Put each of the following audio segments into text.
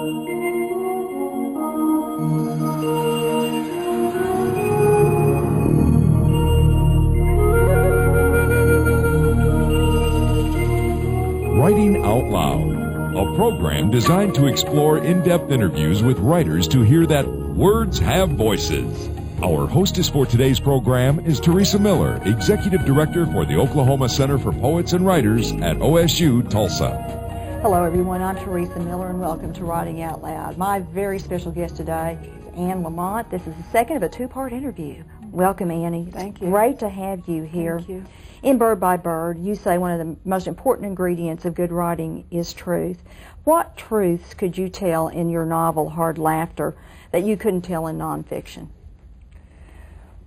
Writing Out Loud, a program designed to explore in-depth interviews with writers to hear that words have voices. Our hostess for today's program is Teresa Miller, Executive Director for the Oklahoma Center for Poets and Writers at OSU Tulsa. Hello everyone, I'm Teresa Miller and welcome to Writing Out Loud. My very special guest today is Lamott. This is the second of a two-part interview. Welcome, Annie. Thank you. Great to have you here. Thank you. In Bird by Bird, you say one of the most important ingredients of good writing is truth. What truths could you tell in your novel, Hard Laughter, that you couldn't tell in nonfiction?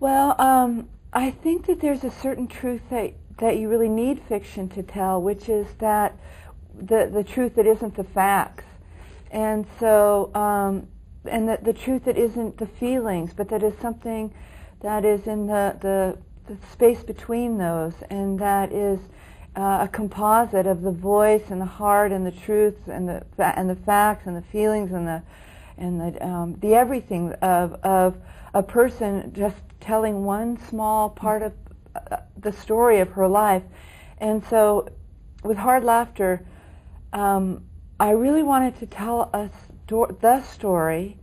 Well, I think that there's a certain truth that you really need fiction to tell, which is that the truth that isn't the facts. And so, and the truth that isn't the feelings, but that is something that is in the space between those, and that is a composite of the voice and the heart and the truth and the facts and the feelings and the everything of a person just telling one small part of the story of her life. And so, with Hard Laughter, I really wanted to tell the story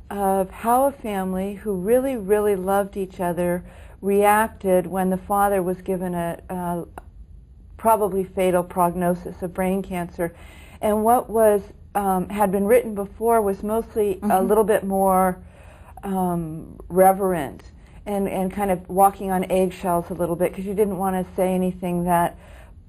of how a family who really, really loved each other reacted when the father was given a probably fatal prognosis of brain cancer. And what was had been written before was mostly a little bit more reverent and kind of walking on eggshells a little bit, because you didn't want to say anything that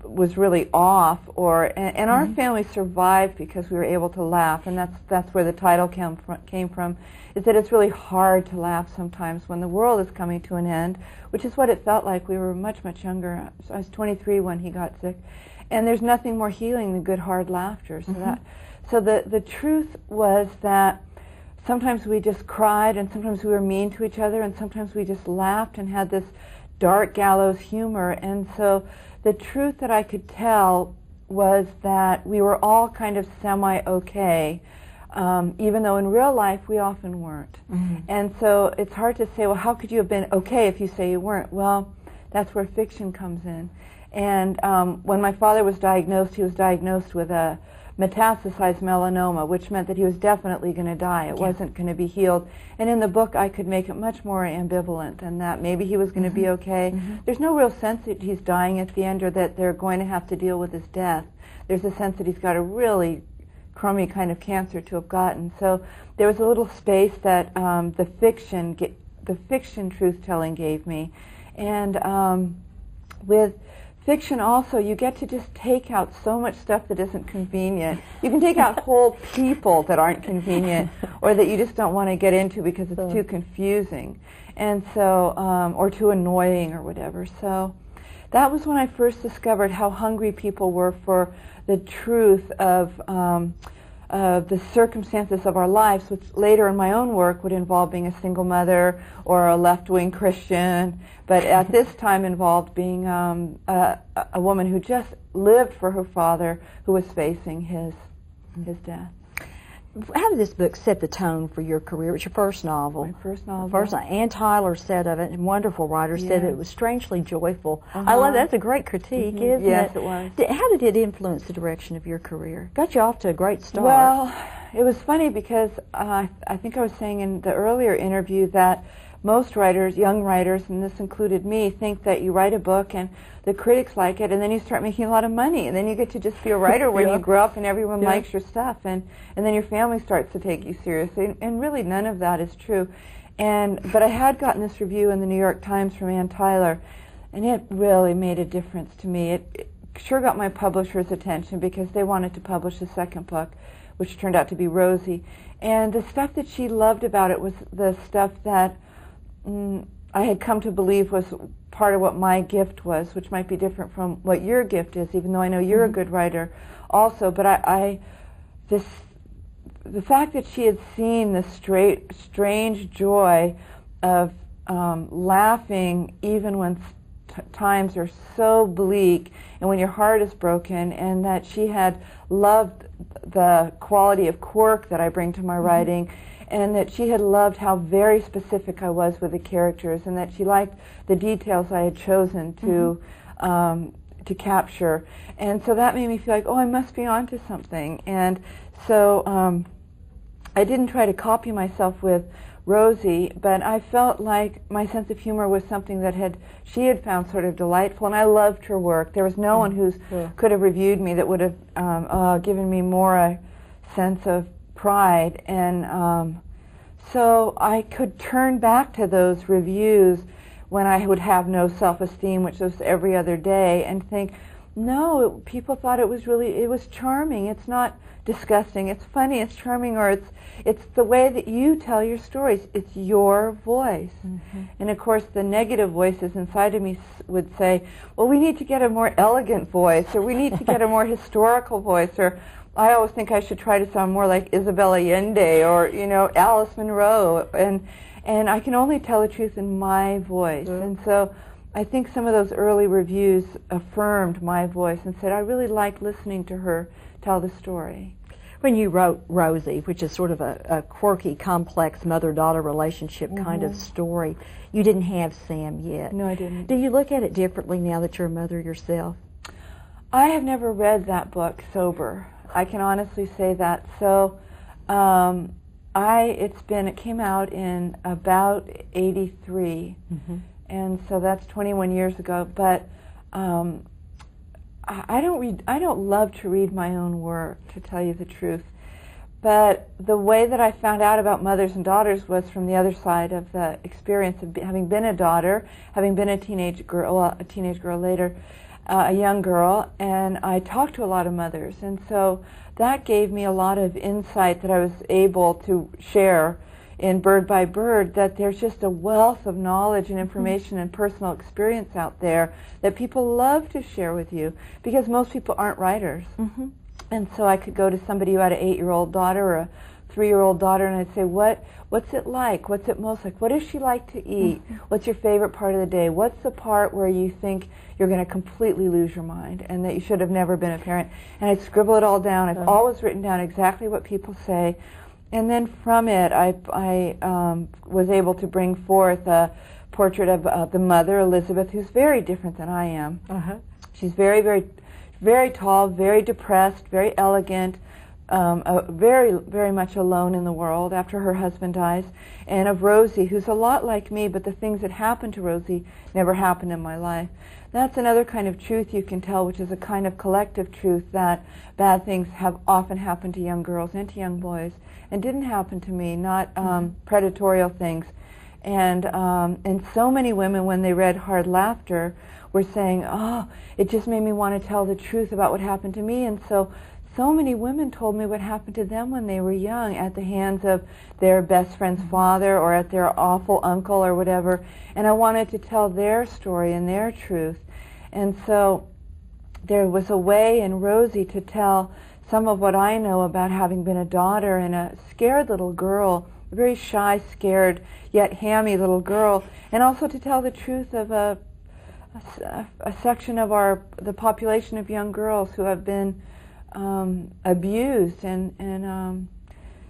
was really off. And our family survived because we were able to laugh, and that's where the title came from, is that it's really hard to laugh sometimes when the world is coming to an end, which is what it felt like. We were much, much younger. I was 23 when he got sick, and there's nothing more healing than good hard laughter. So the truth was that sometimes we just cried, and sometimes we were mean to each other, and sometimes we just laughed and had this dark gallows humor. And so the truth that I could tell was that we were all kind of semi-okay, even though in real life we often weren't. And so it's hard to say, well, how could you have been okay if you say you weren't? Well, that's where fiction comes in. And when my father was diagnosed, he was diagnosed with a metastasized melanoma, which meant that he was definitely going to die. It wasn't going to be healed. And in the book, I could make it much more ambivalent than that. Maybe he was going to be okay. There's no real sense that he's dying at the end, or that they're going to have to deal with his death. There's a sense that he's got a really crummy kind of cancer to have gotten. So there was a little space that the fiction truth-telling gave me. And with fiction also, you get to just take out so much stuff that isn't convenient. You can take out whole people that aren't convenient, or that you just don't want to get into because it's too confusing, and so or too annoying or whatever. So that was when I first discovered how hungry people were for the truth of the circumstances of our lives, which later in my own work would involve being a single mother or a left-wing Christian, but at this time involved being a woman who just lived for her father, who was facing his death. How did this book set the tone for your career? It's your first novel. My first novel. Ann Tyler said of it, and wonderful writer, said that it was strangely joyful. I love that. That's a great critique, isn't it? Yes, it was. How did it influence the direction of your career? Got you off to a great start. Well, it was funny because I think I was saying in the earlier interview that most writers, young writers, and this included me, think that you write a book and the critics like it, and then you start making a lot of money, and then you get to just be a writer when you grow up and everyone likes your stuff, and then your family starts to take you seriously, and really none of that is true. But I had gotten this review in the New York Times from Ann Tyler, and it really made a difference to me. It sure got my publisher's attention because they wanted to publish a second book, which turned out to be Rosie. And the stuff that she loved about it was the stuff that I had come to believe was part of what my gift was, which might be different from what your gift is, even though I know you're a good writer also. But the fact that she had seen the strange joy of laughing even when times are so bleak and when your heart is broken, and that she had loved the quality of quirk that I bring to my writing, and that she had loved how very specific I was with the characters, and that she liked the details I had chosen to capture. And so that made me feel like, oh, I must be onto something. And so I didn't try to copy myself with Rosie, but I felt like my sense of humor was something that she had found sort of delightful, and I loved her work. There was no one who could have reviewed me that would have given me more a sense of pride, and so I could turn back to those reviews when I would have no self-esteem, which was every other day, and think, no, people thought it was charming. It's not disgusting. It's funny. It's charming, or it's the way that you tell your stories. It's your voice. And of course, the negative voices inside of me would say, well, we need to get a more elegant voice, or we need to get a more historical voice, or I always think I should try to sound more like Isabel Allende, or Alice Munro, and I can only tell the truth in my voice. And so I think some of those early reviews affirmed my voice and said, I really like listening to her tell the story. When you wrote Rosie, which is sort of a quirky, complex mother-daughter relationship kind of story, you didn't have Sam yet. No, I didn't. Do you look at it differently now that you're a mother yourself? I have never read that book sober. I can honestly say that. So it came out in about 83, and so that's 21 years ago. But I don't love to read my own work, to tell you the truth. But the way that I found out about mothers and daughters was from the other side of the experience of having been a daughter, having been a teenage girl later, a young girl, and I talked to a lot of mothers, and so that gave me a lot of insight that I was able to share in Bird by Bird, that there's just a wealth of knowledge and information and personal experience out there that people love to share with you, because most people aren't writers. And so I could go to somebody who had an 8-year-old daughter or a 3-year-old daughter, and I'd say, what's it like? What's it most like? What does she like to eat? What's your favorite part of the day? What's the part where you think you're going to completely lose your mind and that you should have never been a parent? And I'd scribble it all down. I've always written down exactly what people say. And then from it, I was able to bring forth a portrait of the mother, Elizabeth, who's very different than I am. She's very, very, very tall, very depressed, very elegant, very, very much alone in the world after her husband dies. And of Rosie, who's a lot like me, but the things that happened to Rosie never happened in my life. That's another kind of truth you can tell, which is a kind of collective truth, that bad things have often happened to young girls and to young boys, and didn't happen to me, not predatorial things. And so many women, when they read Hard Laughter, were saying, oh, it just made me want to tell the truth about what happened to me. And so many women told me what happened to them when they were young at the hands of their best friend's father or at their awful uncle or whatever. And I wanted to tell their story and their truth. And so there was a way in Rosie to tell some of what I know about having been a daughter and a scared little girl, a very shy, scared, yet hammy little girl, and also to tell the truth of a section of the population of young girls who have been abused and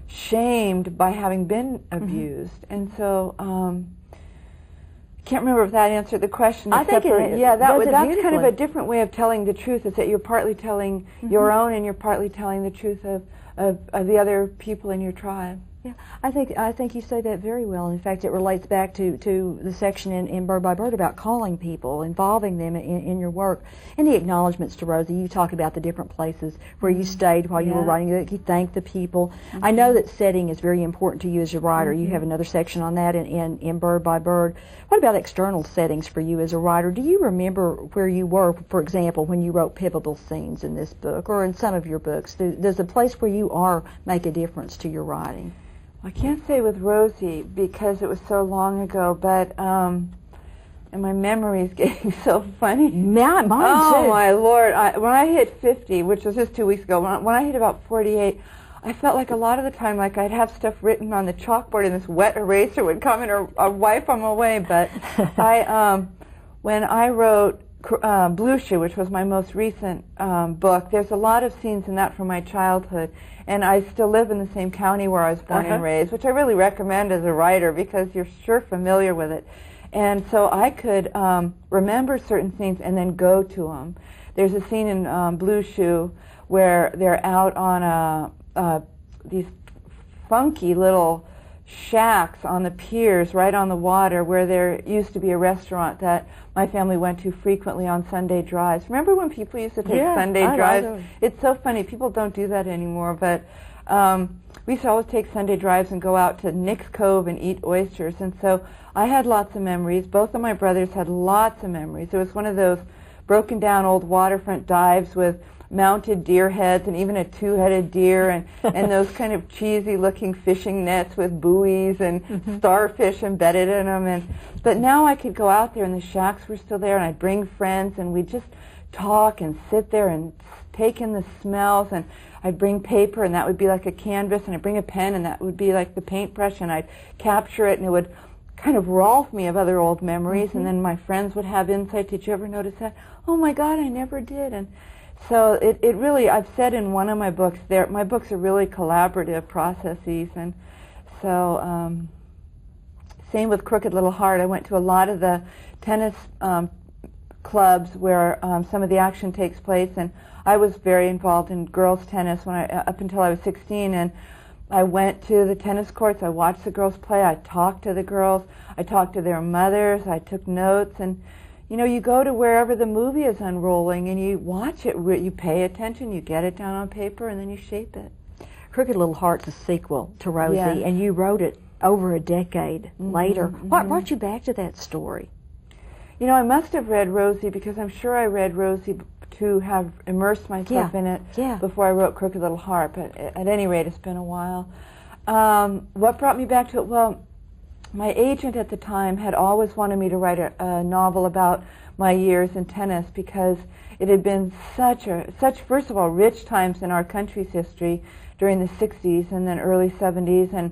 shamed by having been abused. And so I can't remember if that answered the question. I think that's kind of a different way of telling the truth, is that you're partly telling your own and you're partly telling the truth of the other people in your tribe. Yeah, I think you say that very well. In fact, it relates back to the section in Bird by Bird about calling people, involving them in your work. In the acknowledgments to Rosie, you talk about the different places where you stayed while you were writing. You thank the people. I know that setting is very important to you as a writer. You have another section on that in Bird by Bird. What about external settings for you as a writer? Do you remember where you were, for example, when you wrote pivotal scenes in this book or in some of your books? Does the place where you are make a difference to your writing? I can't say with Rosie because it was so long ago, but and my memory is getting so funny. Mine too. Oh my Lord! When I hit 50, which was just 2 weeks ago, when I hit about 48, I felt like a lot of the time like I'd have stuff written on the chalkboard and this wet eraser would come and or wipe them away. But when I wrote Blue Shoe, which was my most recent book, there's a lot of scenes in that from my childhood. And I still live in the same county where I was born and raised, which I really recommend as a writer because you're sure familiar with it. And so I could remember certain scenes and then go to them. There's a scene in Blue Shoe where they're out on these funky little shacks on the piers right on the water where there used to be a restaurant that my family went to frequently on Sunday drives. Remember when people used to take Sunday drives? It's so funny. People don't do that anymore, but we used to always take Sunday drives and go out to Nick's Cove and eat oysters. And so I had lots of memories. Both of my brothers had lots of memories. It was one of those broken down old waterfront dives with mounted deer heads and even a two-headed deer and those kind of cheesy looking fishing nets with buoys and starfish embedded in them. But now I could go out there and the shacks were still there and I'd bring friends and we'd just talk and sit there and take in the smells, and I'd bring paper and that would be like a canvas, and I'd bring a pen and that would be like the paintbrush, and I'd capture it and it would kind of rolf me of other old memories, and then my friends would have insight. Did you ever notice that? Oh my God, I never did. And so it really, I've said in one of my books, my books are really collaborative processes, and so same with Crooked Little Heart. I went to a lot of the tennis clubs where some of the action takes place, and I was very involved in girls tennis up until I was 16, and I went to the tennis courts, I watched the girls play, I talked to the girls, I talked to their mothers, I took notes, and you know, you go to wherever the movie is unrolling and you watch it, you pay attention, you get it down on paper, and then you shape it. Crooked Little Heart's a sequel to Rosie, and you wrote it over a decade later. What brought you back to that story? You know, I must have read Rosie because I'm sure I read Rosie to have immersed myself in it before I wrote Crooked Little Heart, but at any rate, it's been a while. What brought me back to it? Well, my agent at the time had always wanted me to write a novel about my years in tennis because it had been such, first of all, rich times in our country's history during the 60s and then early 70s, and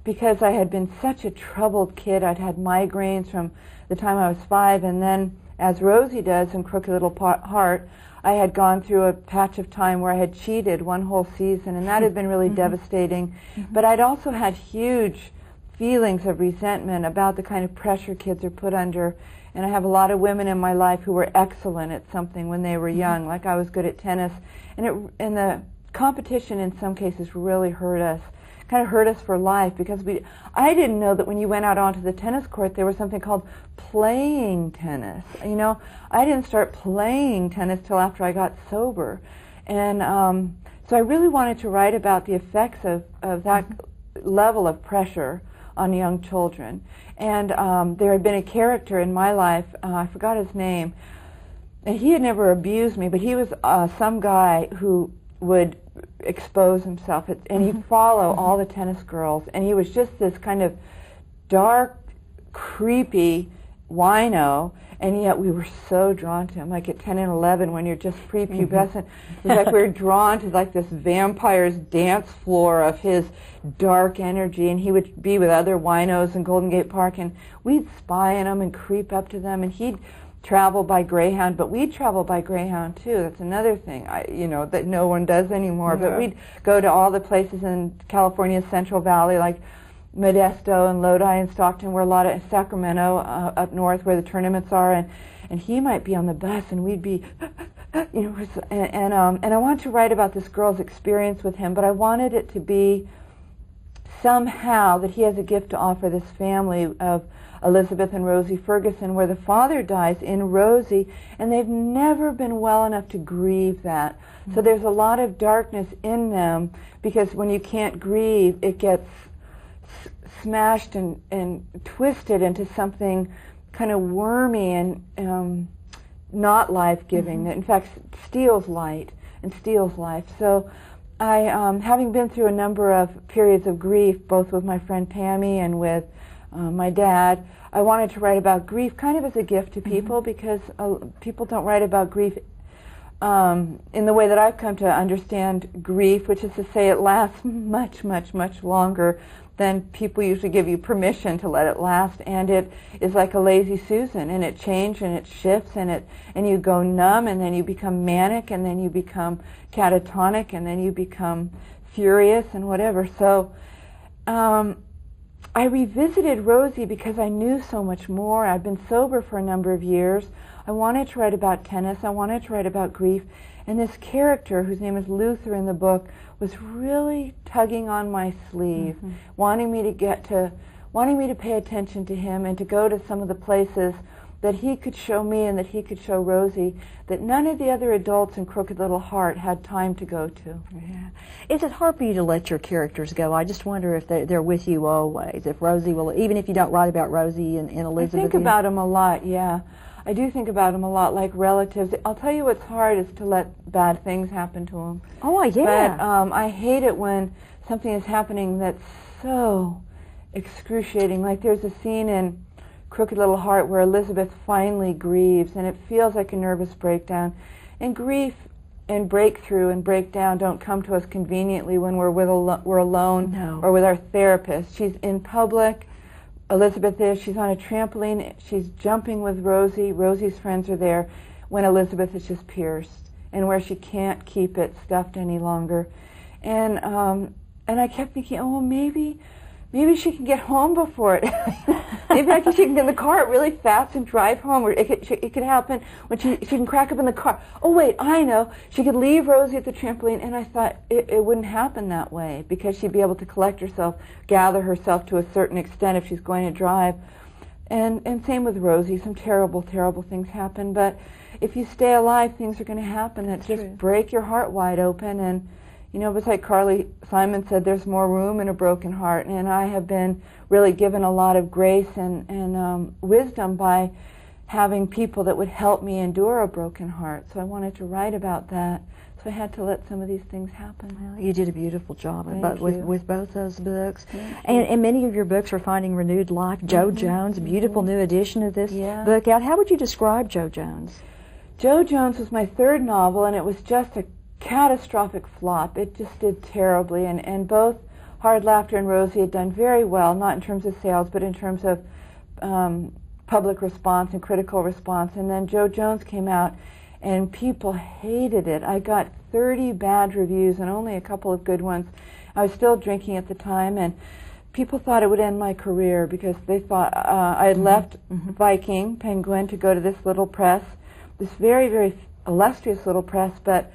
because I had been such a troubled kid, I'd had migraines from the time I was 5, and then, as Rosie does in Crooked Little Heart, I had gone through a patch of time where I had cheated one whole season, and that had been really devastating. But I'd also had huge feelings of resentment about the kind of pressure kids are put under, and I have a lot of women in my life who were excellent at something when they were young, like I was good at tennis, and the competition in some cases really hurt us, kind of hurt us for life, because I didn't know that when you went out onto the tennis court there was something called playing tennis. You know, I didn't start playing tennis till after I got sober, and so I really wanted to write about the effects of that level of pressure on young children. And there had been a character in my life, I forgot his name, and he had never abused me, but he was some guy who would expose himself, and he'd follow all the tennis girls, and he was just this kind of dark, creepy wino, and yet we were so drawn to him. Like at 10 and 11, when you're just prepubescent, it's like we were drawn to like this vampire's dance floor of his dark energy, and he would be with other winos in Golden Gate Park, and we'd spy on him and creep up to them, and he'd travel by Greyhound, but we'd travel by Greyhound too. That's another thing, that no one does anymore. But we'd go to all the places in California's Central Valley, like Modesto and Lodi and Stockton, where a lot of Sacramento up north, where the tournaments are, and he might be on the bus, and we'd be, and I wanted to write about this girl's experience with him, but I wanted it to be somehow that he has a gift to offer this family of Elizabeth and Rosie Ferguson, where the father dies in Rosie, and they've never been well enough to grieve that. So there's a lot of darkness in them, because when you can't grieve, it gets smashed and twisted into something kind of wormy and not life-giving, that in fact steals light and steals life. So I, having been through a number of periods of grief, both with my friend Tammy and with my dad, I wanted to write about grief kind of as a gift to people, because people don't write about grief in the way that I've come to understand grief, which is to say it lasts much, much, much longer than people usually give you permission to let it last, and it is like a lazy Susan, and it changes and it shifts, and you go numb, and then you become manic, and then you become catatonic, and then you become furious and whatever. So I revisited Rosie because I knew so much more. I've been sober for a number of years. I wanted to write about tennis. I wanted to write about grief. And this character, whose name is Luther in the book, was really tugging on my sleeve, wanting me to pay attention to him and to go to some of the places that he could show me and that he could show Rosie that none of the other adults in Crooked Little Heart had time to go to. Yeah. Is it hard for you to let your characters go? I just wonder if they're with you always, if Rosie will, even if you don't write about Rosie and Elizabeth. I think about them a lot, yeah. I do think about them a lot, like relatives. I'll tell you what's hard is to let bad things happen to them. Oh, yeah. But I hate it when something is happening that's so excruciating. Like there's a scene in Crooked Little Heart where Elizabeth finally grieves, and it feels like a nervous breakdown. And grief and breakthrough and breakdown don't come to us conveniently when we're alone or with our therapist. She's in public. Elizabeth is. She's on a trampoline. She's jumping with Rosie. Rosie's friends are there when Elizabeth is just pierced and where she can't keep it stuffed any longer. And I kept thinking, oh, maybe she can get home before it. Maybe she can get in the car really fast and drive home. Or it could happen when she can crack up in the car. Oh, wait, I know. She could leave Rosie at the trampoline, and I thought it wouldn't happen that way because she'd be able to collect herself, gather herself to a certain extent if she's going to drive. And same with Rosie. Some terrible, terrible things happen. But if you stay alive, things are going to happen that just break your heart wide open. And you know, it's like Carly Simon said, there's more room in a broken heart. And I have been really given a lot of grace and wisdom by having people that would help me endure a broken heart. So I wanted to write about that. So I had to let some of these things happen. Well, you did a beautiful job with both those books. And many of your books are finding renewed life. Jo Jones, a beautiful new edition of this book out. How would you describe Jo Jones? Jo Jones was my third novel, and it was just a catastrophic flop. It just did terribly, and both Hard Laughter and Rosie had done very well, not in terms of sales, but in terms of public response and critical response. And then Jo Jones came out, and people hated it. I got 30 bad reviews and only a couple of good ones. I was still drinking at the time, and people thought it would end my career because they thought I had left Viking, Penguin, to go to this little press, this very, very illustrious little press, but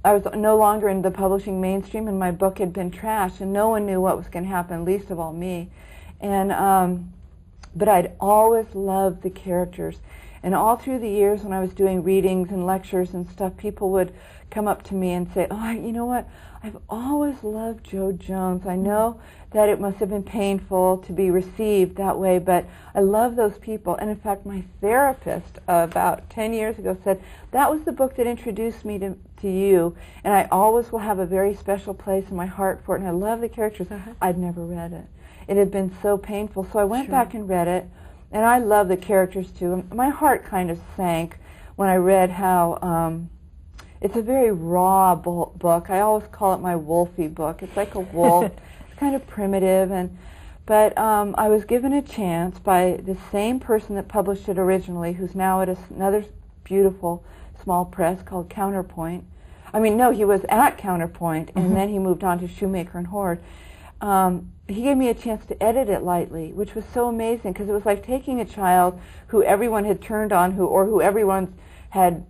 I was no longer in the publishing mainstream, and my book had been trashed, and no one knew what was going to happen, least of all me. And but I'd always loved the characters, and all through the years when I was doing readings and lectures and stuff, people would come up to me and say, "Oh, you know what? I've always loved Jo Jones. I know that it must have been painful to be received that way, but I love those people." And in fact, my therapist about 10 years ago said, "That was the book that introduced me to you, and I always will have a very special place in my heart for it, and I love the characters." I'd never read it. It had been so painful, so I went back and read it, and I love the characters too. My heart kind of sank when I read how it's a very raw book. I always call it my wolfy book. It's like a wolf. It's kind of primitive, but I was given a chance by the same person that published it originally, who's now at another beautiful small press called Counterpoint. I mean, no, he was at Counterpoint, and then he moved on to Shoemaker and Horde. He gave me a chance to edit it lightly, which was so amazing because it was like taking a child who everyone had turned on, who everyone had,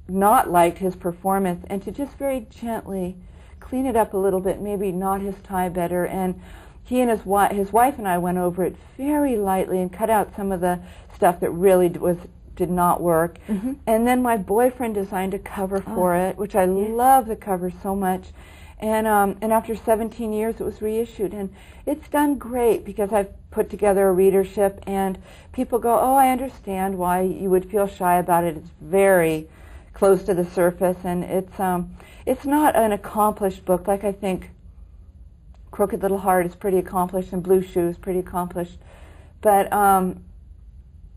not liked his performance, and to just very gently clean it up a little bit, maybe knot his tie better. And he and his wife and I went over it very lightly and cut out some of the stuff that really did not work. And then my boyfriend designed a cover for it, which I love the cover so much. And after 17 years, it was reissued, and it's done great because I've put together a readership, and people go, "Oh, I understand why you would feel shy about it. It's very close to the surface, and it's not an accomplished book. Like I think Crooked Little Heart is pretty accomplished, and Blue Shoe is pretty accomplished, but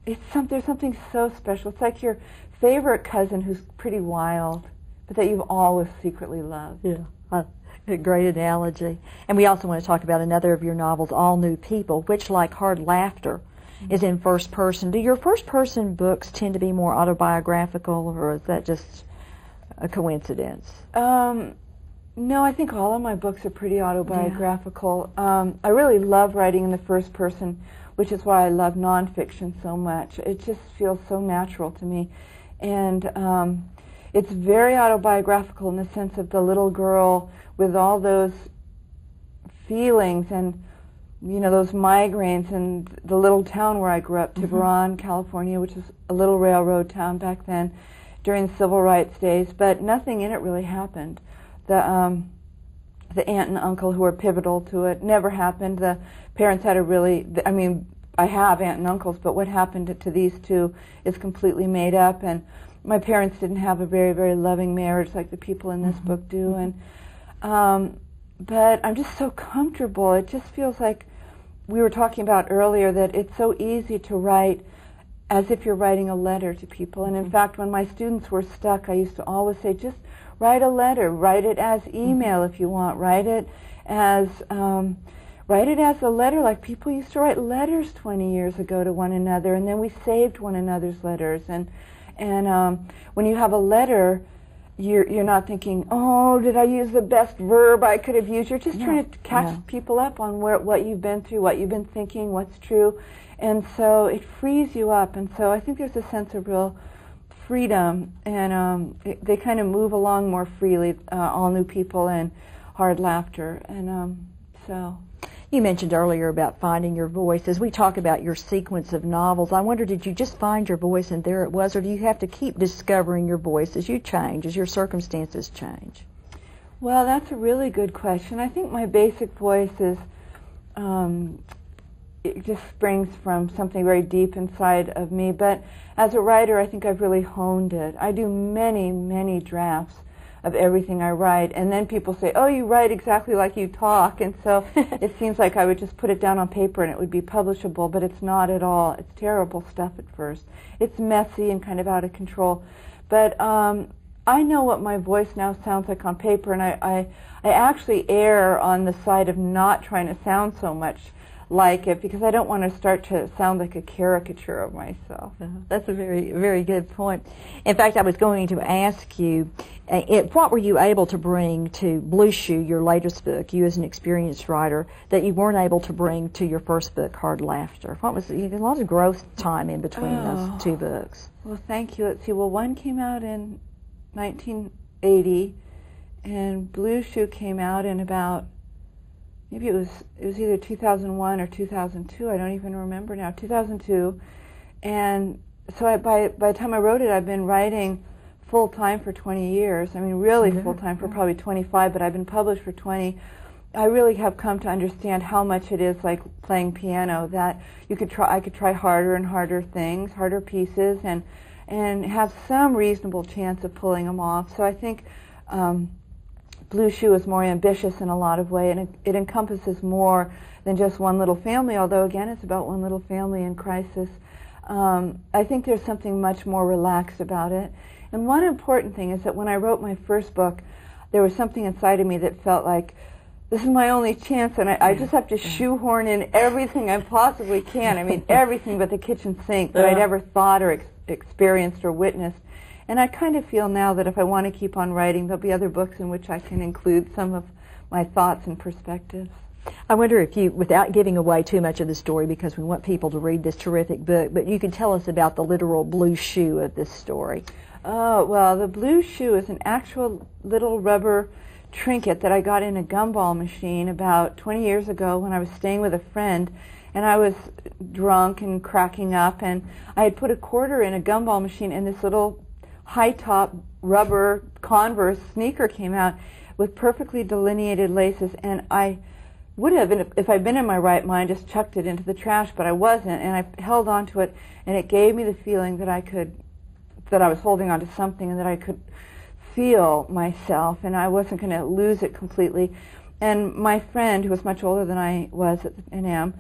there's something so special. It's like you're favorite cousin who's pretty wild, but that you've always secretly loved. Yeah. A great analogy. And we also want to talk about another of your novels, All New People, which, like Hard Laughter, is in first person. Do your first person books tend to be more autobiographical, or is that just a coincidence? No, I think all of my books are pretty autobiographical. I really love writing in the first person, which is why I love nonfiction so much. It just feels so natural to me. And it's very autobiographical in the sense of the little girl with all those feelings and, you know, those migraines, and the little town where I grew up, Tiburon, California, which is a little railroad town back then during the civil rights days, but nothing in it really happened. The aunt and uncle who were pivotal to it never happened. The parents had a really, I mean, I have aunt and uncles, but what happened to these two is completely made up, and my parents didn't have a very, very loving marriage like the people in this book do, and but I'm just so comfortable. It just feels like we were talking about earlier, that it's so easy to write as if you're writing a letter to people. And in fact, when my students were stuck, I used to always say, just write a letter. Write it as email if you want. Write it as a letter, like people used to write letters 20 years ago to one another, and then we saved one another's letters. And when you have a letter, you're not thinking, oh, did I use the best verb I could have used? You're just trying to catch people up on what you've been through, what you've been thinking, what's true. And so it frees you up. And so I think there's a sense of real freedom, and they kind of move along more freely, All New People and Hard Laughter. And so... You mentioned earlier about finding your voice. As we talk about your sequence of novels, I wonder, did you just find your voice and there it was, or do you have to keep discovering your voice as you change, as your circumstances change? Well, that's a really good question. I think my basic voice is, it just springs from something very deep inside of me. But as a writer, I think I've really honed it. I do many, many drafts of everything I write, and then people say, oh, you write exactly like you talk, and so it seems like I would just put it down on paper and it would be publishable, but it's not at all. It's terrible stuff at first. It's messy and kind of out of control, but I know what my voice now sounds like on paper, and I actually err on the side of not trying to sound so much like it, because I don't want to start to sound like a caricature of myself. That's a very, very good point. In fact, I was going to ask you, what were you able to bring to Blue Shoe, your latest book, you as an experienced writer, that you weren't able to bring to your first book, Hard Laughter? What was, you had a lot of growth time in between those two books. Well, thank you. Let's see. Well, one came out in 1980, and Blue Shoe came out in about, maybe it was either 2001 or 2002. I don't even remember now. 2002, and so by the time I wrote it, I've been writing full time for 20 years. I mean, really full time for probably 25, but I've been published for 20. I really have come to understand how much it is like playing piano. That I could try harder and harder things, harder pieces, and have some reasonable chance of pulling them off. So I think Blue Shoe is more ambitious in a lot of ways, and it encompasses more than just one little family, although again it's about one little family in crisis. I think there's something much more relaxed about it. And one important thing is that when I wrote my first book, there was something inside of me that felt like, this is my only chance, and I just have to shoehorn in everything I possibly can. I mean, everything but the kitchen sink that I'd ever thought or experienced or witnessed. And I kind of feel now that if I want to keep on writing, there'll be other books in which I can include some of my thoughts and perspectives. I wonder if you, without giving away too much of the story, because we want people to read this terrific book, but you could tell us about the literal blue shoe of this story. Oh, well, the Blue Shoe is an actual little rubber trinket that I got in a gumball machine about 20 years ago when I was staying with a friend, and I was drunk and cracking up, and I had put a quarter in a gumball machine, and this little high-top rubber Converse sneaker came out with perfectly delineated laces, and I would have, if I'd been in my right mind, just chucked it into the trash, but I wasn't, and I held on to it, and it gave me the feeling that I was holding on to something and that I could feel myself, and I wasn't going to lose it completely. And my friend, who was much older than I was and am,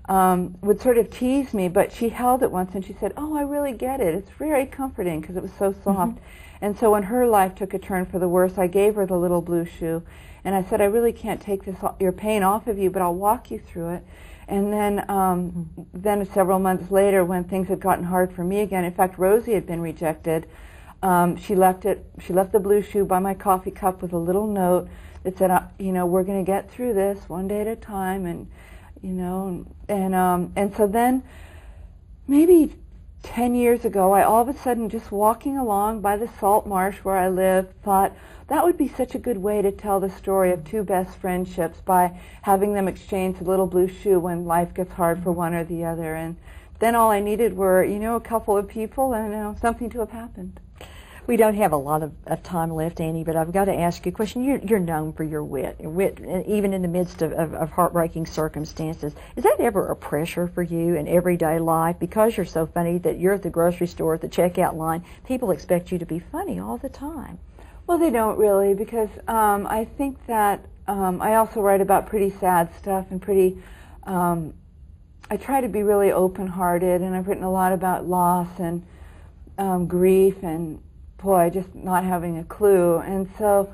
would sort of tease me, but she held it once and she said, "Oh, I really get it. It's very comforting," because it was so soft. And so when her life took a turn for the worse, I gave her the little blue shoe, and I said, "I really can't take your pain off of you, but I'll walk you through it." And then several months later, when things had gotten hard for me again, in fact, Rosie had been rejected. She left the blue shoe by my coffee cup with a little note that said, "You know, we're going to get through this one day at a time," and you know, and so then maybe 10 years ago, I all of a sudden, just walking along by the salt marsh where I live, thought that would be such a good way to tell the story of two best friendships, by having them exchange a little blue shoe when life gets hard for one or the other. And then all I needed were, you know, a couple of people and something to have happened. We don't have a lot of time left, Annie, but I've got to ask you a question. You're known for your wit, even in the midst of heartbreaking circumstances. Is that ever a pressure for you in everyday life? Because you're so funny that you're at the grocery store at the checkout line, people expect you to be funny all the time. Well, they don't really, because I think that I also write about pretty sad stuff and I try to be really open-hearted, and I've written a lot about loss and grief and, boy, just not having a clue. And so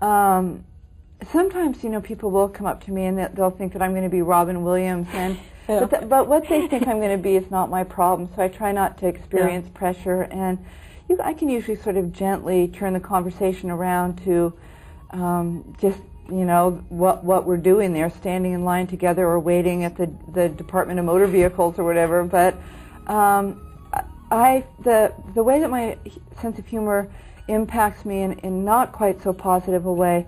sometimes, you know, people will come up to me and they'll think that I'm going to be Robin Williams, and but what they think I'm going to be is not my problem. So I try not to experience pressure, and I can usually sort of gently turn the conversation around to just, you know, what we're doing there, standing in line together or waiting at the Department of Motor Vehicles or whatever. But the way that my sense of humor impacts me in not quite so positive a way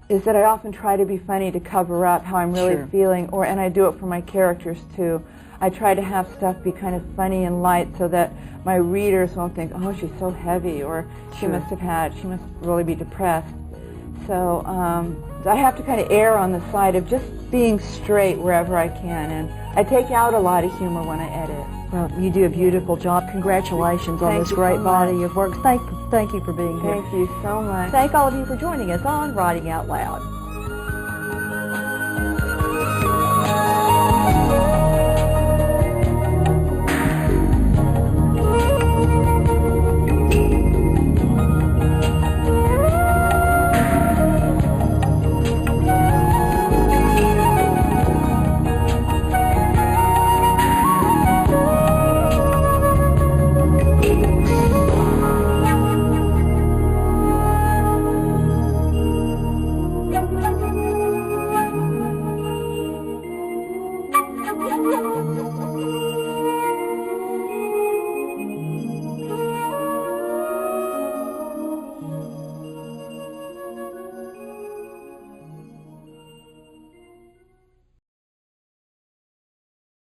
is that I often try to be funny to cover up how I'm really feeling, and I do it for my characters too. I try to have stuff be kind of funny and light so that my readers won't think, "Oh, she's so heavy," or she must really be depressed. So I have to kind of err on the side of just being straight wherever I can, and I take out a lot of humor when I edit. Well, you do a beautiful job. Congratulations on this great body of work. Thank you for being here. Thank you so much. Thank all of you for joining us on Writing Out Loud.